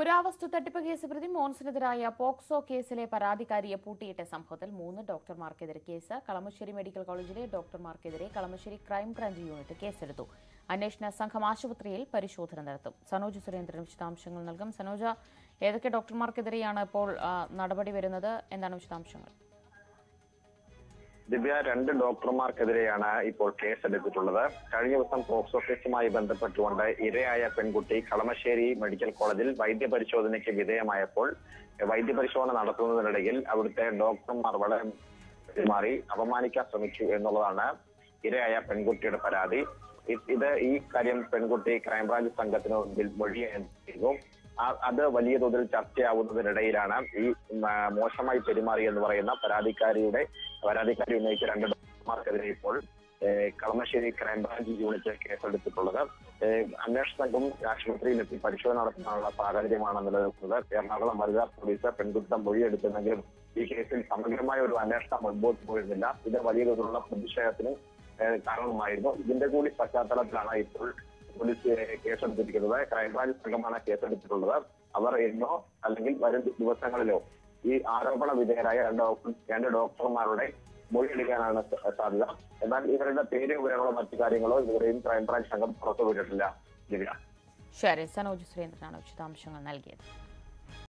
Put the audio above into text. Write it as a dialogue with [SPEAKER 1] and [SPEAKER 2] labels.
[SPEAKER 1] പുരാവസ്തു തട്ടിപ്പ് കേസ് പ്രതി മോൻസിനെതിരായ പോക്സോ കേസിലെ പരാതിക്കാരിയെ പൂട്ടിയിട്ട സംഭവത്തിൽ 3 ഡോക്ടർമാർക്കെതിരെ കേസ്. കളമശ്ശേരി മെഡിക്കൽ കോളേജിലെ ഡോക്ടർമാർക്കെതിരെ കളമശ്ശേരി ക്രൈംബ്രാഞ്ച് യൂണിറ്റ് കേസെടുത്തു. അന്വേഷണ സംഘം ആശുപത്രിയിൽ പരിശോധന നടത്തും. സനോജ് സുരേന്ദ്രൻ വിശദാംശങ്ങൾ നൽകും. സനോജ, ഏതൊക്കെ ഡോക്ടർമാർക്കെതിരെയാണ് ഇപ്പോൾ നടപടി വരുന്നത്? എന്താണ് വിശദാംശങ്ങൾ?
[SPEAKER 2] ദിവ്യ, 2 ഡോക്ടർമാർക്കെതിരെയാണ് ഇപ്പോൾ കേസെടുത്തിട്ടുള്ളത്. കഴിഞ്ഞ ദിവസം പോക്സോ കേസുമായി ബന്ധപ്പെട്ടുകൊണ്ട് ഇരയായ പെൺകുട്ടി കളമശ്ശേരി മെഡിക്കൽ കോളേജിൽ വൈദ്യപരിശോധനയ്ക്ക് വിധേയമായപ്പോൾ വൈദ്യപരിശോധന നടത്തുന്നതിനിടയിൽ അവിടുത്തെ ഡോക്ടർമാർ വളരെ പെരുമാറി അപമാനിക്കാൻ ശ്രമിച്ചു എന്നുള്ളതാണ് ഇരയായ പെൺകുട്ടിയുടെ പരാതി. ഈ കാര്യം പെൺകുട്ടി ക്രൈംബ്രാഞ്ച് സംഘത്തിന് മുമ്പിൽ മൊഴിയേണ്ടിയിരുന്നു. അത് വലിയ തോതിൽ ചർച്ചയാവുന്നതിനിടയിലാണ് ഈ മോശമായി പെരുമാറി എന്ന് പറയുന്ന പരാതിക്കാരി ഉന്നയിച്ച 2 ഡോക്ടർമാർക്കെതിരെ ഇപ്പോൾ കളമശ്ശേരി ക്രൈംബ്രാഞ്ച് യൂണിറ്റ് കേസെടുത്തിട്ടുള്ളത്. അന്വേഷണ സംഘം ആശുപത്രിയിലെത്തി പരിശോധന നടത്താനുള്ള സാഹചര്യമാണ് നിലനിൽക്കുന്നത്. എറണാകുളം വനിതാ പോലീസ് പെൺകുട്ടിയുടെ മൊഴിയെടുത്തെങ്കിലും ഈ കേസിൽ സമഗ്രമായ ഒരു അന്വേഷണം മുൻപോട്ട് പോയിരുന്നില്ല. ഇത് വലിയ തോതിലുള്ള പ്രതിഷേധത്തിന് കാരണമായിരുന്നു. ഇതിന്റെ കൂടി പശ്ചാത്തലത്തിലാണ് ഇപ്പോൾ പോലീസ് കേസെടുത്തിരിക്കുന്നത്. ക്രൈംബ്രാഞ്ച് സംഘമാണ് കേസെടുത്തിട്ടുള്ളത്. അവർ ഇന്നോ അല്ലെങ്കിൽ വരും ദിവസങ്ങളിലോ ഈ ആരോപണ വിധേയരായ 2 ഡോക്ടർമാരുടെ മൊഴിയെടുക്കാനാണ് സാധ്യത. എന്നാൽ ഇവരുടെ പേര് വിവരങ്ങളോ മറ്റു കാര്യങ്ങളോ ഇതുവരെയും ക്രൈംബ്രാഞ്ച് സംഘം പുറത്തുവിട്ടിട്ടില്ല.
[SPEAKER 1] ശരി, സനോജ് സുരേന്ദ്രനാണ് വിശദാംശങ്ങൾ നൽകിയത്.